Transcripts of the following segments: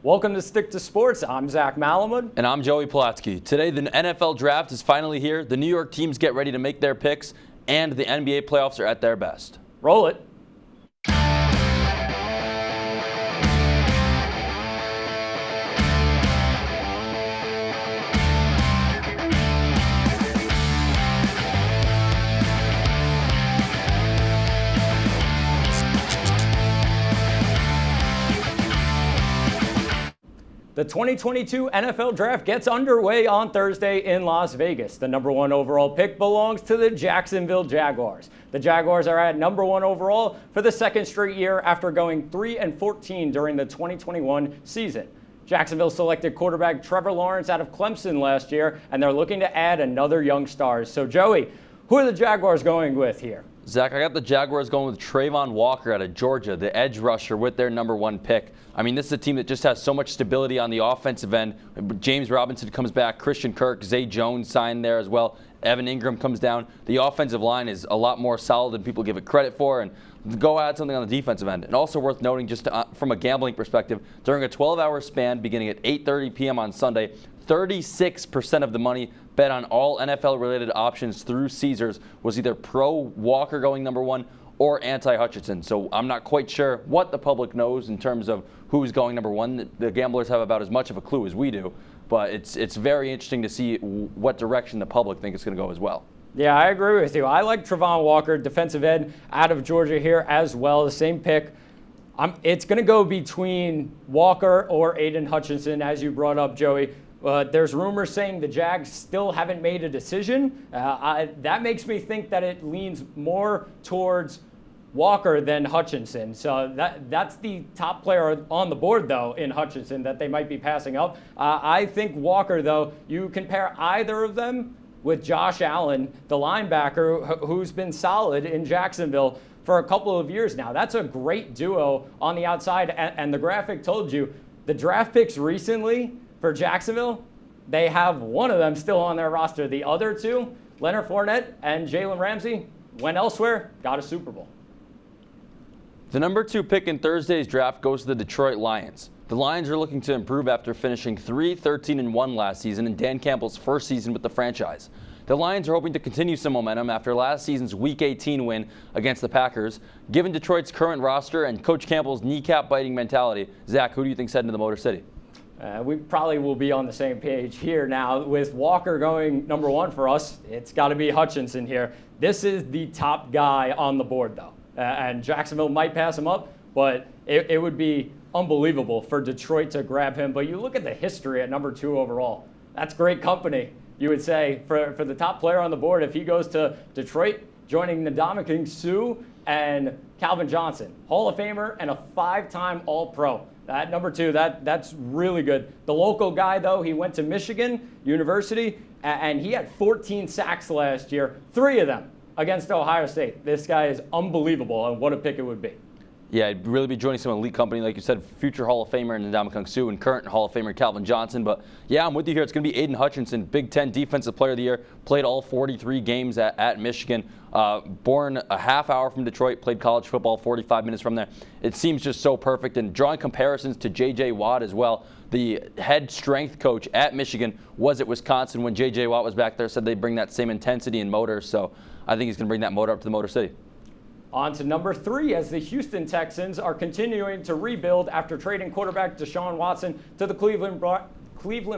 Welcome to Stick to Sports. I'm Zach Malamud. And I'm Joey Pulatsky. Today, the NFL Draft is finally here. The New York teams get ready to make their picks, and the NBA playoffs are at their best. Roll it. The 2022 NFL Draft gets underway on Thursday in Las Vegas. The number one overall pick belongs to the Jacksonville Jaguars. The Jaguars are at number one overall for the second straight year after going 3-14 during the 2021 season. Jacksonville selected quarterback Trevor Lawrence out of Clemson last year, and they're looking to add another young star. So, Joey, who are the Jaguars going with here? Zach, I got the Jaguars going with Travon Walker out of Georgia, the edge rusher, with their number one pick. I mean, this is a team that just has so much stability on the offensive end. James Robinson comes back, Christian Kirk, Zay Jones signed there as well. Evan Ingram comes down. The offensive line is a lot more solid than people give it credit for, and go add something on the defensive end. And also worth noting, just from a gambling perspective, during a 12-hour span beginning at 8:30 p.m. on Sunday, 36% of the money bet on all NFL-related options through Caesars was either pro Walker going number one or anti-Hutchinson. So I'm not quite sure what the public knows in terms of who's going number one. The gamblers have about as much of a clue as we do, but it's very interesting to see what direction the public think it's going to go as well. Yeah, I agree with you. I like Travon Walker, defensive end out of Georgia here as well, the same pick. It's going to go between Walker or Aiden Hutchinson, as you brought up, Joey. There's rumors saying the Jags still haven't made a decision. That makes me think that it leans more towards Walker than Hutchinson. So that's the top player on the board, though, in Hutchinson that they might be passing up. I think Walker, though, you compare either of them with Josh Allen, the linebacker who's been solid in Jacksonville for a couple of years now. That's a great duo on the outside. And the graphic told you the draft picks recently for Jacksonville, they have one of them still on their roster. The other two, Leonard Fournette and Jalen Ramsey, went elsewhere, got a Super Bowl. The number 2 pick in Thursday's draft goes to the Detroit Lions. The Lions are looking to improve after finishing 3-13-1 last season in Dan Campbell's first season with the franchise. The Lions are hoping to continue some momentum after last season's Week 18 win against the Packers. Given Detroit's current roster and Coach Campbell's kneecap-biting mentality, Zach, who do you think's heading to the Motor City? We probably will be on the same page here now. With Walker going number one for us, it's got to be Hutchinson here. This is the top guy on the board, though. And Jacksonville might pass him up, but it would be unbelievable for Detroit to grab him. But you look at the history at number 2 overall. That's great company, you would say, for the top player on the board. If he goes to Detroit, joining Ndamukong Suh and Calvin Johnson, Hall of Famer and a 5-time All-Pro. At number 2, that's really good. The local guy, though, he went to Michigan University, and he had 14 sacks last year, 3 of them against Ohio State. This guy is unbelievable, and what a pick it would be. Yeah, I'd really be joining some elite company, like you said, future Hall of Famer in Ndamukong Suh and current Hall of Famer Calvin Johnson. But yeah, I'm with you here. It's going to be Aiden Hutchinson, Big Ten Defensive Player of the Year, played all 43 games at Michigan, born a half hour from Detroit, played college football 45 minutes from there. It seems just so perfect. And drawing comparisons to J.J. Watt as well, the head strength coach at Michigan was at Wisconsin when J.J. Watt was back there, said they bring that same intensity and motor. So I think he's going to bring that motor up to the Motor City. On to number 3, as the Houston Texans are continuing to rebuild after trading quarterback Deshaun Watson to the Cleveland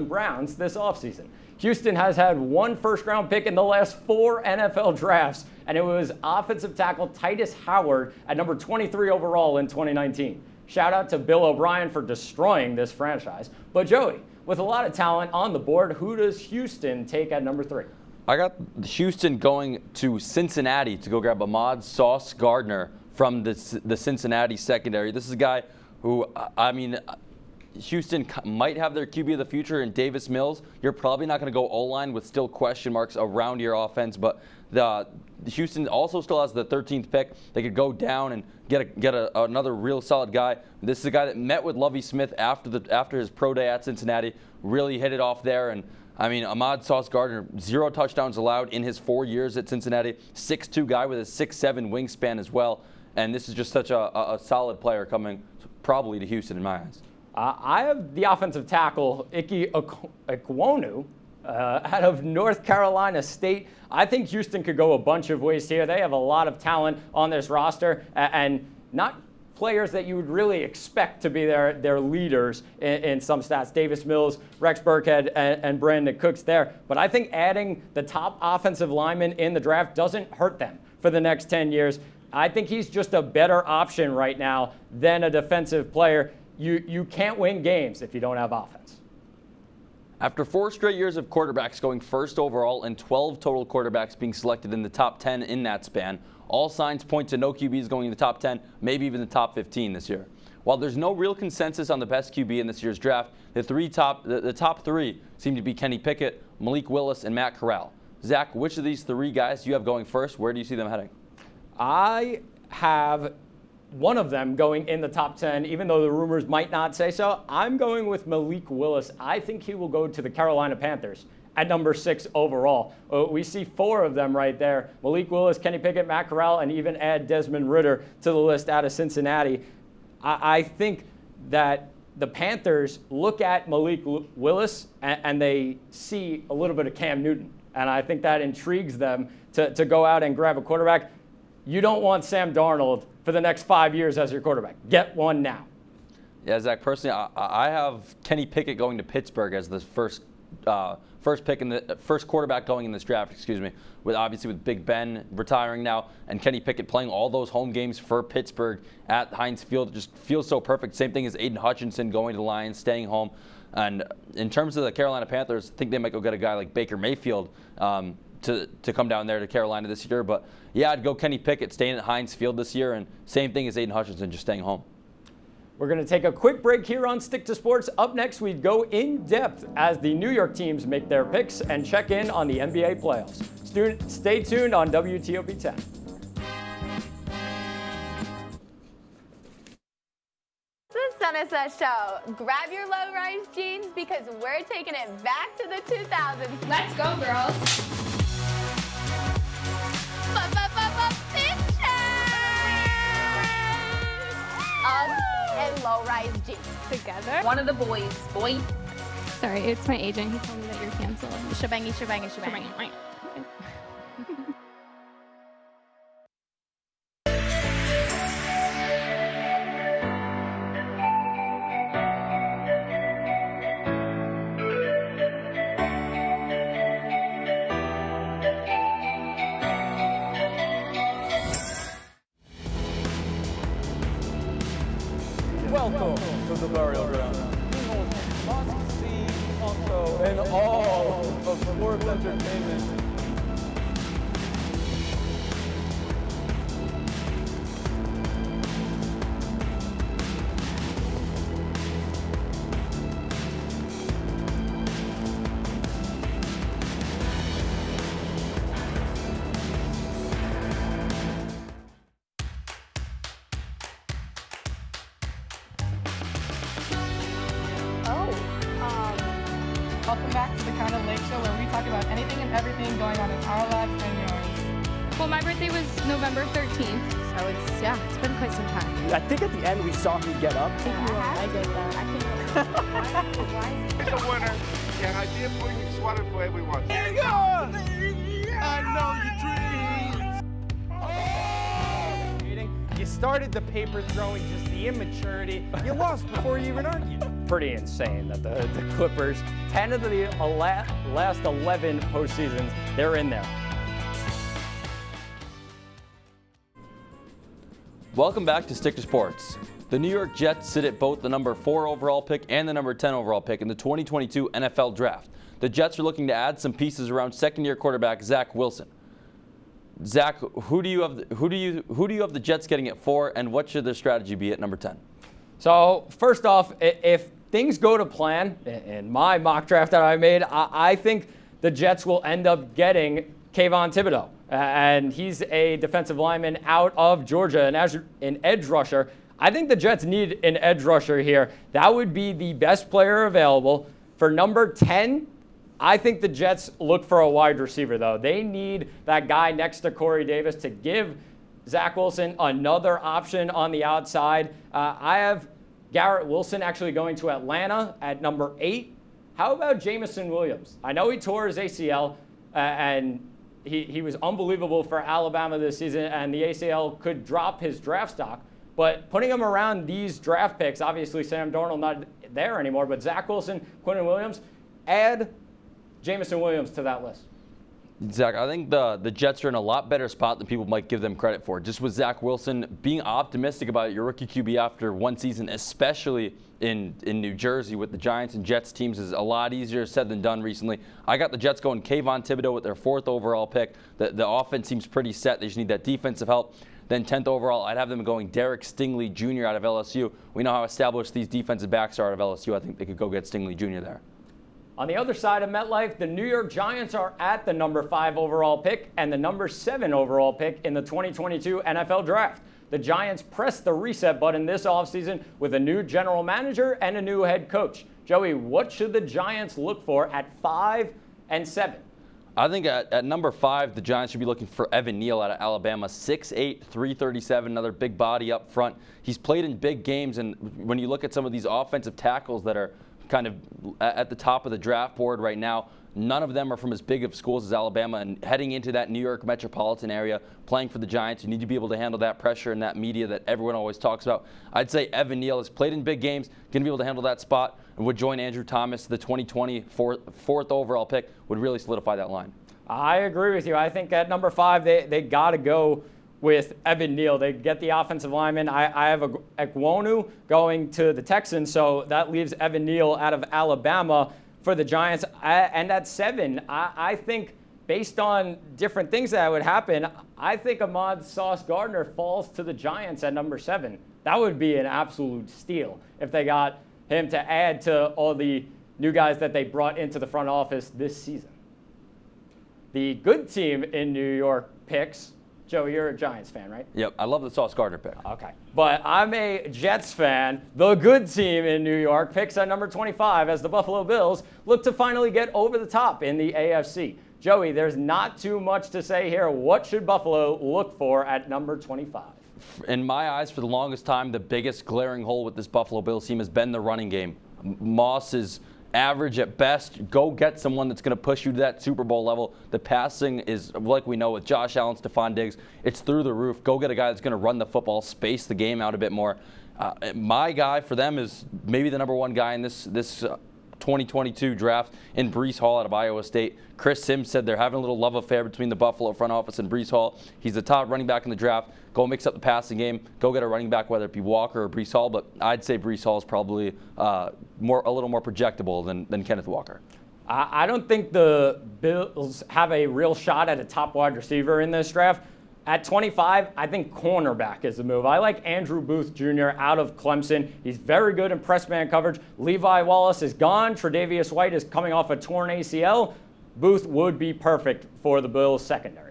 Browns this offseason. Houston has had 1 first-round pick in the last 4 NFL drafts, and it was offensive tackle Titus Howard at number 23 overall in 2019. Shout out to Bill O'Brien for destroying this franchise. But Joey, with a lot of talent on the board, who does Houston take at number 3? I got Houston going to Cincinnati to go grab Ahmad Sauce Gardner from the Cincinnati secondary. This is a guy who, I mean, Houston might have their QB of the future in Davis Mills. You're probably not going to go O-line with still question marks around your offense, but the Houston also still has the 13th pick. They could go down and get another real solid guy. This is a guy that met with Lovie Smith after his pro day at Cincinnati, really hit it off there. And I mean, Ahmad Sauce Gardner, 0 touchdowns allowed in his 4 years at Cincinnati. 6'2" guy with a 6'7" wingspan as well. And this is just such a solid player coming probably to Houston in my eyes. I have the offensive tackle, Ike Ekwonu, out of North Carolina State. I think Houston could go a bunch of ways here. They have a lot of talent on this roster, and not players that you would really expect to be their leaders in some stats. Davis Mills, Rex Burkhead, and Brandon Cooks there. But I think adding the top offensive lineman in the draft doesn't hurt them for the next 10 years. I think he's just a better option right now than a defensive player. You can't win games if you don't have offense. After 4 straight years of quarterbacks going first overall and 12 total quarterbacks being selected in the top 10 in that span, all signs point to no QBs going in the top 10, maybe even the top 15 this year. While there's no real consensus on the best QB in this year's draft, the top 3 seem to be Kenny Pickett, Malik Willis, and Matt Corral. Zach, which of these 3 guys do you have going first? Where do you see them heading? I have one of them going in the top 10, even though the rumors might not say so. I'm going with Malik Willis. I think he will go to the Carolina Panthers at number 6 overall. We see 4 of them right there. Malik Willis, Kenny Pickett, Matt Corral, and even add Desmond Ridder to the list out of Cincinnati. I think that the Panthers look at Malik Willis and they see a little bit of Cam Newton. And I think that intrigues them to go out and grab a quarterback. You don't want Sam Darnold for the next 5 years as your quarterback. Get one now. Yeah, Zach, personally, I have Kenny Pickett going to Pittsburgh as the first pick in the first quarterback going in this draft, with Big Ben retiring now and Kenny Pickett playing all those home games for Pittsburgh at Heinz Field. It just feels so perfect. Same thing as Aiden Hutchinson going to the Lions, staying home. And in terms of the Carolina Panthers, I think they might go get a guy like Baker Mayfield to come down there to Carolina this year. But yeah, I'd go Kenny Pickett staying at Heinz Field this year, and same thing as Aiden Hutchinson, just staying home. We're going to take a quick break here on Stick to Sports. Up next, we go in depth as the New York teams make their picks and check in on the NBA playoffs. Stay tuned on WTOP 10. Sunset Show. Grab your low-rise jeans because we're taking it back to the 2000s. Let's go, girls. Us and low-rise jeans together. One of the boys, boy. Sorry, it's my agent. He told me that you're canceled. Shebangy, shebangy, shebangy. Right. Welcome to the burial ground. Must-see also in all of sports entertainment. Welcome back to the Crown of Lake Show, where we talk about anything and everything going on in our lives and yours. Well, my birthday was November 13th, so it's been quite some time. I think at the end we saw him get up. I did that. It's a winner, and I did bring you sweater for everyone. There you go! I know your dreams. You started the paper throwing, just the immaturity. You lost before you even argued. Pretty insane that the Clippers, 10 of the last 11 postseasons, they're in there. Welcome back to Stick to Sports. The New York Jets sit at both the number 4 overall pick and the number 10 overall pick in the 2022 NFL Draft. The Jets are looking to add some pieces around second-year quarterback Zach Wilson. Zach, who do you have the Jets getting at 4, and what should their strategy be at number 10? So first off, if things go to plan in my mock draft that I made, I think the Jets will end up getting Kayvon Thibodeau. And he's a defensive lineman out of Georgia, and as an edge rusher. I think the Jets need an edge rusher here. That would be the best player available. For number 10, I think the Jets look for a wide receiver, though. They need that guy next to Corey Davis to give Zach Wilson another option on the outside. I have Garrett Wilson actually going to Atlanta at number 8. How about Jameson Williams? I know he tore his ACL, and he was unbelievable for Alabama this season, and the ACL could drop his draft stock. But putting him around these draft picks, obviously Sam Darnold not there anymore, but Zach Wilson, Quinnen Williams, add Jameson Williams to that list. Zach, I think the Jets are in a lot better spot than people might give them credit for. Just with Zach Wilson, being optimistic about your rookie QB after one season, especially in New Jersey with the Giants and Jets teams, is a lot easier said than done recently. I got the Jets going Kayvon Thibodeau with their 4th overall pick. The offense seems pretty set. They just need that defensive help. Then 10th overall, I'd have them going Derek Stingley Jr. out of LSU. We know how established these defensive backs are out of LSU. I think they could go get Stingley Jr. there. On the other side of MetLife, the New York Giants are at the number 5 overall pick and the number 7 overall pick in the 2022 NFL Draft. The Giants pressed the reset button this offseason with a new general manager and a new head coach. Joey, what should the Giants look for at 5 and 7? I think at number 5, the Giants should be looking for Evan Neal out of Alabama. 6'8", 337, another big body up front. He's played in big games, and when you look at some of these offensive tackles that are kind of at the top of the draft board right now, none of them are from as big of schools as Alabama. And heading into that New York metropolitan area, playing for the Giants, you need to be able to handle that pressure and that media that everyone always talks about. I'd say Evan Neal has played in big games, going to be able to handle that spot, and would join Andrew Thomas, the 2020 4th overall pick, would really solidify that line. I agree with you. I think at number 5, they got to go with Evan Neal. They get the offensive lineman. I have Ekwonu going to the Texans, so that leaves Evan Neal out of Alabama for the Giants. And at 7, I think based on different things that would happen, I think Ahmad Sauce Gardner falls to the Giants at number 7. That would be an absolute steal if they got him to add to all the new guys that they brought into the front office this season. The good team in New York picks. Joe, you're a Giants fan, right? Yep, I love the Sauce Gardner pick. Okay. But I'm a Jets fan. The good team in New York picks at number 25 as the Buffalo Bills look to finally get over the top in the AFC. Joey, there's not too much to say here. What should Buffalo look for at number 25? In my eyes, for the longest time, the biggest glaring hole with this Buffalo Bills team has been the running game. Moss is average at best. Go get someone that's going to push you to that Super Bowl level. The passing is, like we know, with Josh Allen, Stephon Diggs, it's through the roof. Go get a guy that's going to run the football, space the game out a bit more. My guy for them is maybe the number 1 guy in this 2022 draft in Breece Hall out of Iowa State. Chris Sims said they're having a little love affair between the Buffalo front office and Breece Hall. He's the top running back in the draft. Go mix up the passing game. Go get a running back, whether it be Walker or Breece Hall. But I'd say Breece Hall is probably a little more projectable than Kenneth Walker. I don't think the Bills have a real shot at a top wide receiver in this draft. At 25, I think cornerback is the move. I like Andrew Booth Jr. out of Clemson. He's very good in press man coverage. Levi Wallace is gone. Tre'Davious White is coming off a torn ACL. Booth would be perfect for the Bills secondary.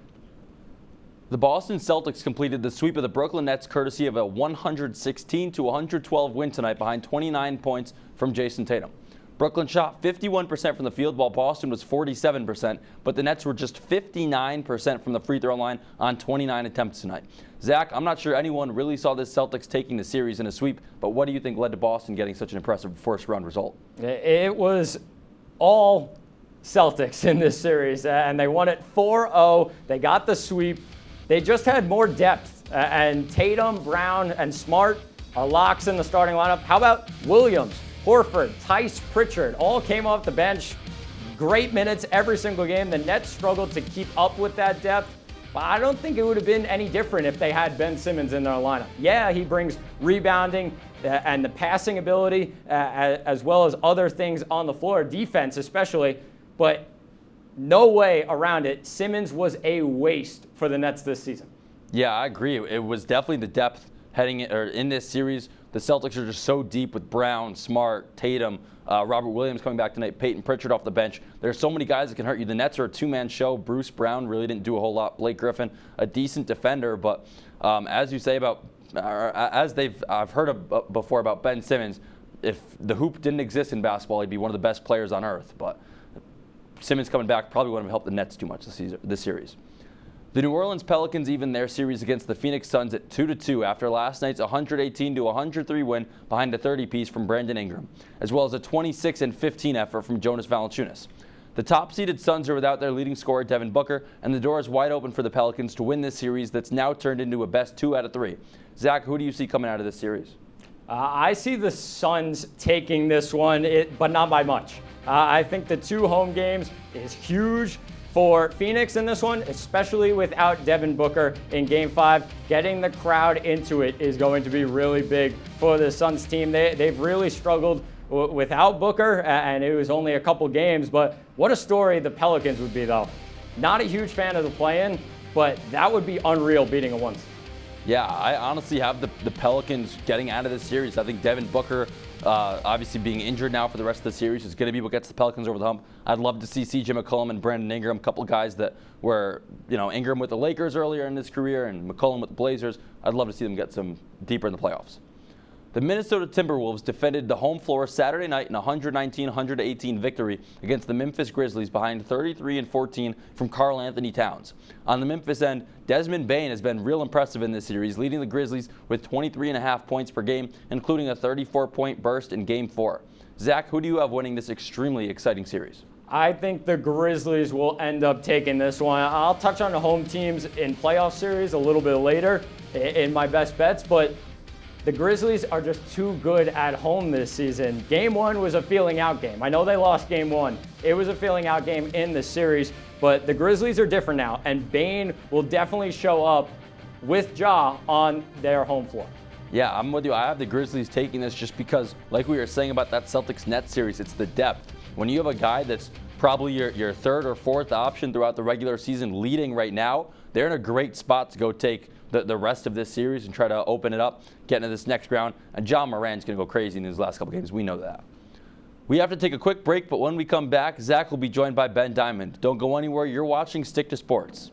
The Boston Celtics completed the sweep of the Brooklyn Nets courtesy of a 116-112 win tonight behind 29 points from Jason Tatum. Brooklyn shot 51% from the field while Boston was 47%, but the Nets were just 59% from the free throw line on 29 attempts tonight. Zach, I'm not sure anyone really saw this Celtics taking the series in a sweep, but what do you think led to Boston getting such an impressive first-round result? It was all Celtics in this series, and they won it 4-0. They got the sweep. They just had more depth, and Tatum, Brown, and Smart are locks in the starting lineup. How about Williams, Horford, Tice Pritchard, all came off the bench. Great minutes every single game. The Nets struggled to keep up with that depth, but I don't think it would have been any different if they had Ben Simmons in their lineup. Yeah, he brings rebounding and the passing ability as well as other things on the floor, defense especially, but no way around it. Simmons was a waste for the Nets this season. Yeah, I agree. It was definitely the depth heading in this series. The Celtics are just so deep with Brown, Smart, Tatum, Robert Williams coming back tonight, Peyton Pritchard off the bench. There's so many guys that can hurt you. The Nets are a two-man show. Bruce Brown really didn't do a whole lot. Blake Griffin, a decent defender, but as you say about, I've heard of before about Ben Simmons, if the hoop didn't exist in basketball, he'd be one of the best players on earth. But Simmons coming back probably wouldn't have helped the Nets too much this series. The New Orleans Pelicans even their series against the Phoenix Suns at 2-2 after last night's 118-103 win behind a 30-piece from Brandon Ingram, as well as a 26-15 effort from Jonas Valanciunas. The top-seeded Suns are without their leading scorer Devin Booker, and the door is wide open for the Pelicans to win this series that's now turned into a best 2 out of 3. Zach, who do you see coming out of this series? I see the Suns taking this one, but not by much. I think the 2 home games is huge for Phoenix in this one, especially without Devin Booker in Game 5. Getting the crowd into it is going to be really big for the Suns team. They've really struggled without Booker, and it was only a couple games, but what a story the Pelicans would be, though. Not a huge fan of the play-in, but that would be unreal beating a 1. Yeah, I honestly have the Pelicans getting out of this series. I think Devin Booker, obviously being injured now for the rest of the series, is going to be what gets the Pelicans over the hump. I'd love to see CJ McCollum and Brandon Ingram, a couple of guys that were, Ingram with the Lakers earlier in his career and McCollum with the Blazers. I'd love to see them get some deeper in the playoffs. The Minnesota Timberwolves defended the home floor Saturday night in a 119-118 victory against the Memphis Grizzlies behind 33-14 from Karl Anthony Towns. On the Memphis end, Desmond Bane has been real impressive in this series, leading the Grizzlies with 23.5 points per game, including a 34-point burst in Game 4. Zach, who do you have winning this extremely exciting series? I think the Grizzlies will end up taking this one. I'll touch on the home teams in playoff series a little bit later in my best bets, but the Grizzlies are just too good at home this season. Game 1 was a feeling out game. I know they lost Game 1. It was a feeling out game in the series, but the Grizzlies are different now, and Bane will definitely show up with Ja on their home floor. Yeah, I'm with you. I have the Grizzlies taking this just because, like we were saying about that Celtics-Nets series, it's the depth. When you have a guy that's probably your third or fourth option throughout the regular season leading right now, they're in a great spot to go take the rest of this series and try to open it up, get into this next round. And John Moran's going to go crazy in his last couple games. We know that. We have to take a quick break, but when we come back, Zach will be joined by Ben Diamond. Don't go anywhere. You're watching Stick to Sports.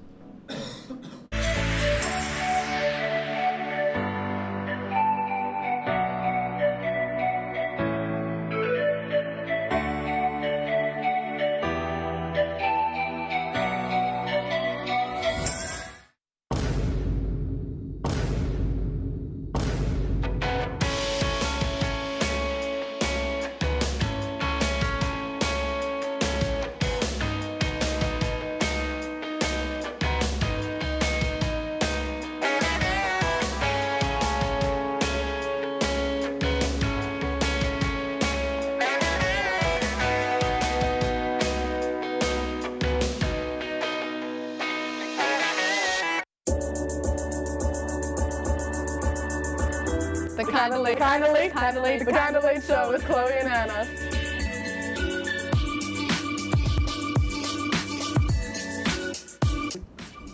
The Kinda Late Show with Chloe and Anna.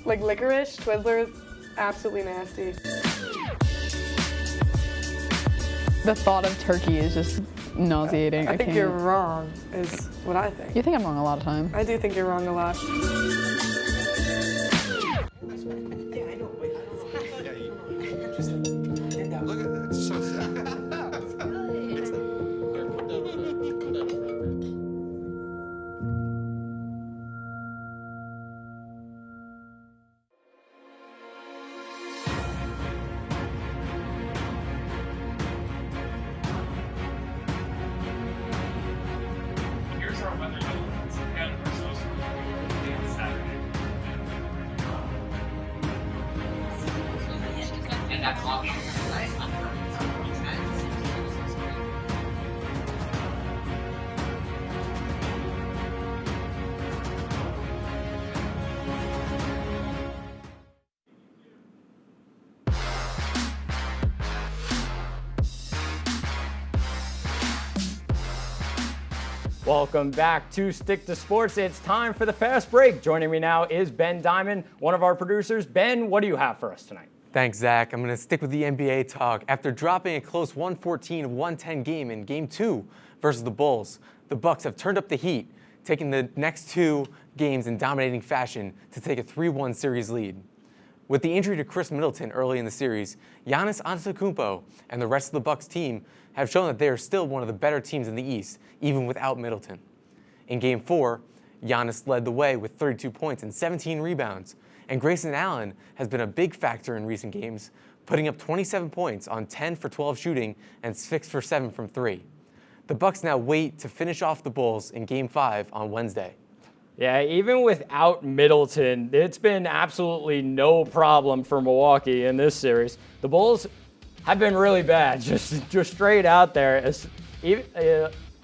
Like licorice, Twizzlers, absolutely nasty. The thought of turkey is just nauseating. I think you're wrong, is what I think. You think I'm wrong a lot of times. I do think you're wrong a lot. Look at that. It's so sad. Here's our weather elements, and we're supposed to be on Saturday. And that's all. Welcome back to Stick to Sports. It's time for the fast break. Joining me now is Ben Diamond, one of our producers. Ben, what do you have for us tonight? Thanks, Zach. I'm going to stick with the NBA talk. After dropping a close 114-110 game in Game 2 versus the Bulls, the Bucks have turned up the heat, taking the next 2 games in dominating fashion to take a 3-1 series lead. With the injury to Chris Middleton early in the series, Giannis Antetokounmpo and the rest of the Bucks team have shown that they are still one of the better teams in the East, even without Middleton. In Game 4, Giannis led the way with 32 points and 17 rebounds, And Grayson Allen has been a big factor in recent games, putting up 27 points on 10 for 12 shooting and 6 for 7 from 3. The Bucks now wait to finish off the Bulls in Game 5 on Wednesday. Yeah, even without Middleton, it's been absolutely no problem for Milwaukee in this series. The Bulls have been really bad, just straight out there.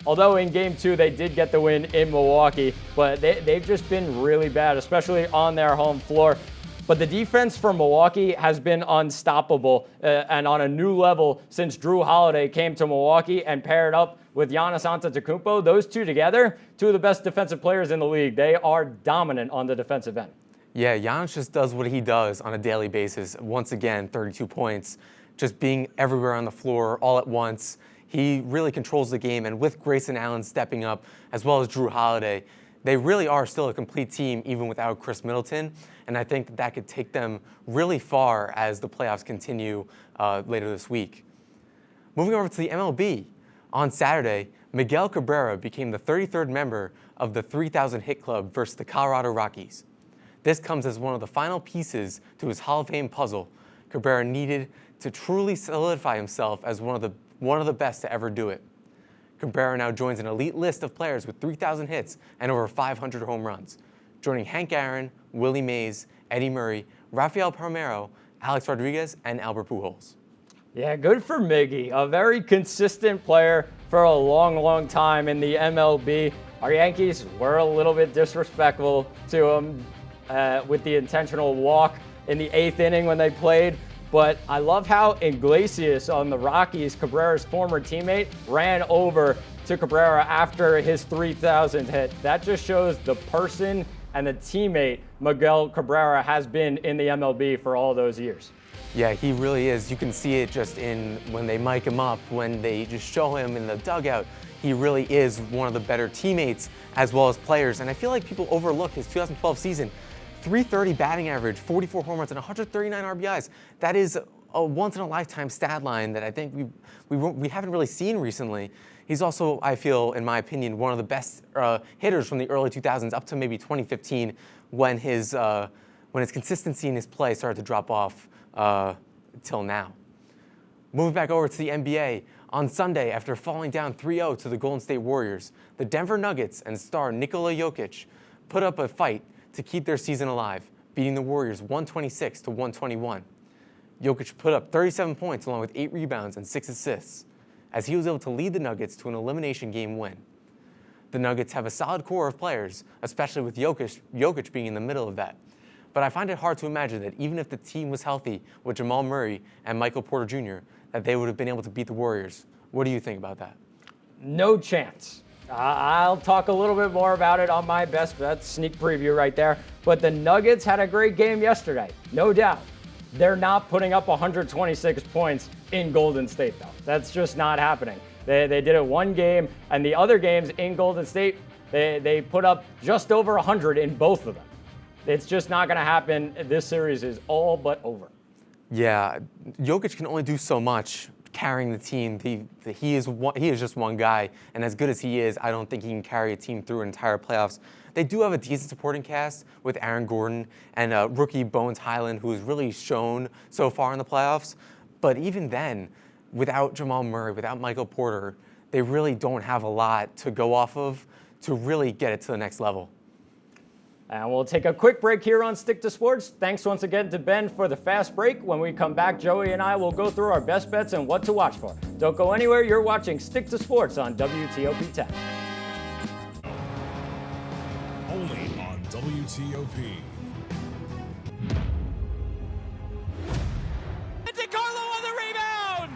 Although in Game 2 they did get the win in Milwaukee, but they've just been really bad, especially on their home floor. But the defense for Milwaukee has been unstoppable and on a new level since Jrue Holiday came to Milwaukee and paired up with Giannis Antetokounmpo. Those two together, two of the best defensive players in the league. They are dominant on the defensive end. Yeah, Giannis just does what he does on a daily basis. Once again, 32 points, just being everywhere on the floor all at once. He really controls the game, and with Grayson Allen stepping up, as well as Jrue Holiday, they really are still a complete team even without Chris Middleton, and I think that could take them really far as the playoffs continue later this week. Moving over to the MLB, on Saturday, Miguel Cabrera became the 33rd member of the 3,000 hit club versus the Colorado Rockies. This comes as one of the final pieces to his Hall of Fame puzzle. Cabrera needed to truly solidify himself as one of the best to ever do it. Cabrera now joins an elite list of players with 3,000 hits and over 500 home runs, joining Hank Aaron, Willie Mays, Eddie Murray, Rafael Palmeiro, Alex Rodriguez, and Albert Pujols. Yeah, good for Miggy, a very consistent player for a long time in the MLB. Our Yankees were a little bit disrespectful to him with the intentional walk in the 8th inning when they played. But I love how Iglesias on the Rockies, Cabrera's former teammate, ran over to Cabrera after his 3,000th hit. That just shows the person and the teammate Miguel Cabrera has been in the MLB for all those years. Yeah, he really is. You can see it just in when they mic him up, when they just show him in the dugout. He really is one of the better teammates as well as players. And I feel like people overlook his 2012 season. 330 batting average, 44 home runs, and 139 RBIs. That is a once-in-a-lifetime stat line that I think we haven't really seen recently. He's also, I feel, in my opinion, one of the best hitters from the early 2000s up to maybe 2015 when his consistency in his play started to drop off till now. Moving back over to the NBA, on Sunday, after falling down 3-0 to the Golden State Warriors, the Denver Nuggets and star Nikola Jokic put up a fight to keep their season alive, beating the Warriors 126-121. Jokic put up 37 points along with 8 rebounds and 6 assists, as he was able to lead the Nuggets to an elimination game win. The Nuggets have a solid core of players, especially with Jokic being in the middle of that. But I find it hard to imagine that even if the team was healthy with Jamal Murray and Michael Porter Jr., that they would have been able to beat the Warriors. What do you think about that? No chance. I'll talk a little bit more about it on my best bets sneak preview right there. But the Nuggets had a great game yesterday, no doubt. They're not putting up 126 points in Golden State, though. That's just not happening. They did it one game, and the other games in Golden State, they put up just over 100 in both of them. It's just not going to happen. This series is all but over. Yeah, Jokic can only do so much carrying the team. He is just one guy, and as good as he is, I don't think he can carry a team through an entire playoffs. They do have a decent supporting cast with Aaron Gordon and rookie Bones Highland, who has really shown so far in the playoffs. But even then, without Jamal Murray, without Michael Porter, they really don't have a lot to go off of to really get it to the next level. And we'll take a quick break here on Stick to Sports. Thanks once again to Ben for the fast break. When we come back, Joey and I will go through our best bets and what to watch for. Don't go anywhere. You're watching Stick to Sports on WTOP 10. Only on WTOP. DeCarlo on the rebound!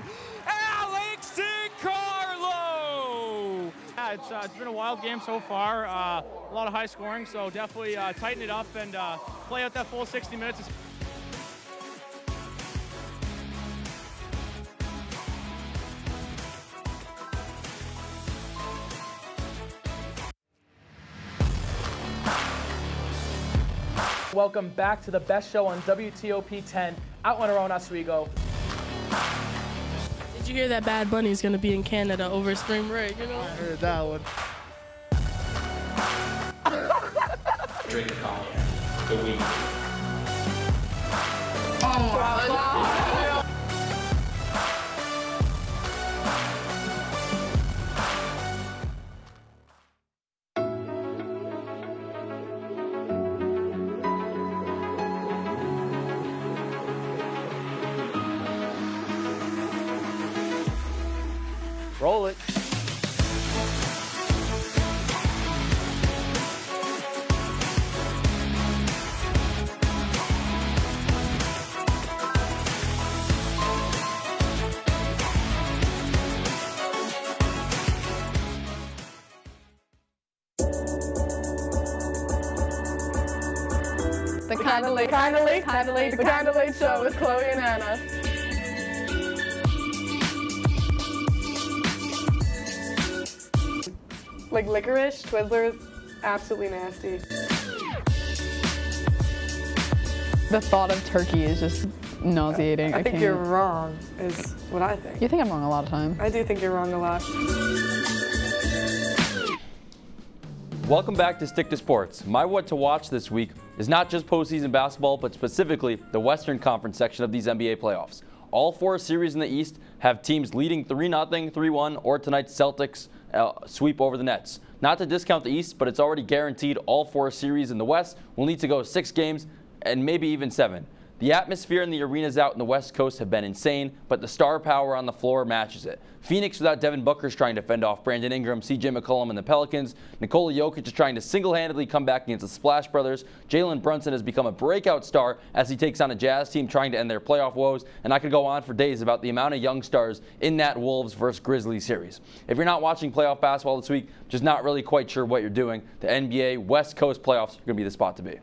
Alex DeCarlo! Yeah, it's been a wild game so far. A lot of high scoring, so definitely tighten it up and play out that full 60 minutes. Welcome back to the best show on WTOP 10. Out on our own Oswego. Did you hear that Bad Bunny's going to be in Canada over spring break, you know? I heard that one. Drink cognac. The week. Roll it. The Kinda Late Show with Chloe and Anna. Like licorice, Twizzlers, absolutely nasty. The thought of turkey is just nauseating. I think you're wrong, is what I think. You think I'm wrong a lot of time. I do think you're wrong a lot. Welcome back to Stick to Sports. My what to watch this week is not just postseason basketball, but specifically the Western Conference section of these NBA playoffs. All 4 series in the East have teams leading 3-0, 3-1, or tonight's Celtics sweep over the Nets. Not to discount the East, but it's already guaranteed all 4 series in the West will need to go 6 games and maybe even 7. The atmosphere in the arenas out in the West Coast have been insane, but the star power on the floor matches it. Phoenix without Devin Booker is trying to fend off Brandon Ingram, CJ McCollum, and the Pelicans. Nikola Jokic is trying to single-handedly come back against the Splash Brothers. Jalen Brunson has become a breakout star as he takes on a Jazz team trying to end their playoff woes. And I could go on for days about the amount of young stars in that Wolves versus Grizzlies series. If you're not watching playoff basketball this week, just not really quite sure what you're doing, the NBA West Coast playoffs are going to be the spot to be.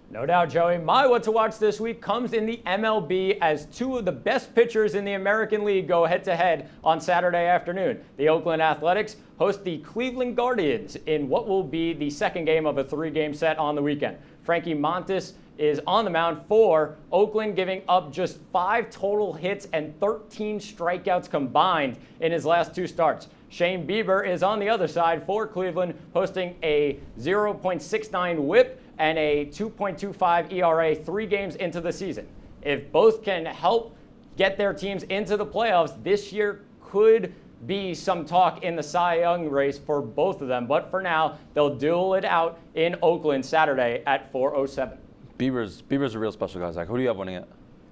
No doubt, Joey. My what to watch this week comes in the MLB as 2 of the best pitchers in the American League go head-to-head on Saturday afternoon. The Oakland Athletics host the Cleveland Guardians in what will be the second game of a 3-game set on the weekend. Frankie Montas is on the mound for Oakland, giving up just 5 total hits and 13 strikeouts combined in his last 2 starts. Shane Bieber is on the other side for Cleveland, posting a 0.69 whip and a 2.25 ERA 3 games into the season. If both can help get their teams into the playoffs, this year could be some talk in the Cy Young race for both of them. But for now, they'll duel it out in Oakland Saturday at 4:07. Bieber's a real special guy, Zach. Who do you have winning it?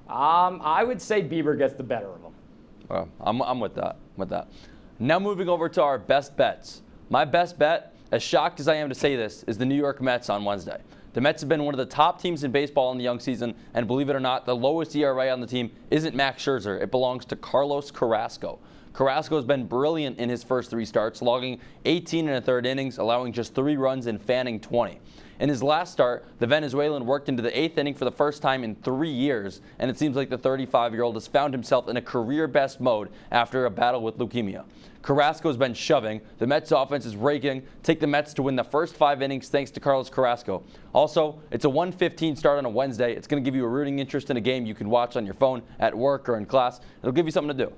I would say Bieber gets the better of them. Well, I'm with that. Now moving over to our best bets. My best bet, as shocked as I am to say this, is the New York Mets on Wednesday. The Mets have been one of the top teams in baseball in the young season, and believe it or not, the lowest ERA on the team isn't Max Scherzer. It belongs to Carlos Carrasco. Carrasco has been brilliant in his first 3 starts, logging 18 1/3 innings, allowing just 3 runs and fanning 20. In his last start, the Venezuelan worked into the 8th inning for the first time in 3 years, and it seems like the 35-year-old has found himself in a career-best mode after a battle with leukemia. Carrasco has been shoving. The Mets offense is raking. Take the Mets to win the first 5 innings thanks to Carlos Carrasco. Also, it's a 1:15 start on a Wednesday. It's going to give you a rooting interest in a game you can watch on your phone, at work, or in class. It'll give you something to do.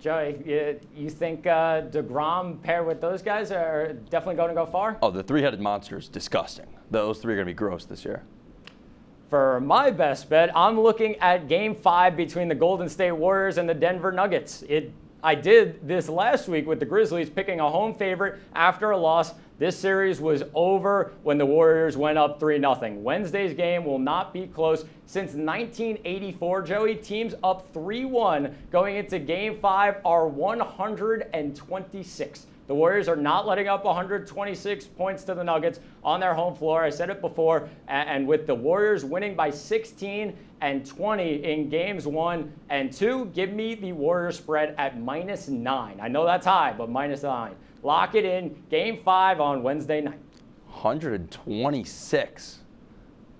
Joey, you think DeGrom paired with those guys are definitely going to go far? Oh, the 3-headed monster is disgusting. Those 3 are going to be gross this year. For my best bet, I'm looking at Game 5 between the Golden State Warriors and the Denver Nuggets. I did this last week with the Grizzlies picking a home favorite after a loss. This series was over when the Warriors went up 3-0. Wednesday's game will not be close. Since 1984, Joey, teams up 3-1 going into Game 5 are 126. The Warriors are not letting up 126 points to the Nuggets on their home floor. I said it before, and with the Warriors winning by 16 and 20 in games 1 and 2, give me the Warriors spread at -9. I know that's high, but -9. Lock it in. Game 5 on Wednesday night. 126.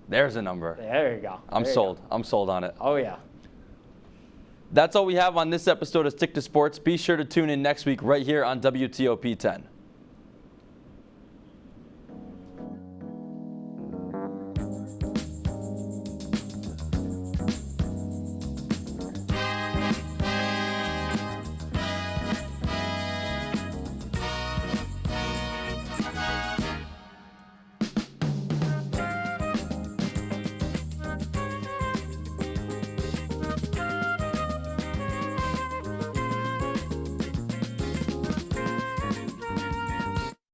There's a number. There you go. I'm sold. I'm sold on it. Oh, yeah. That's all we have on this episode of Stick to Sports. Be sure to tune in next week right here on WTOP 10.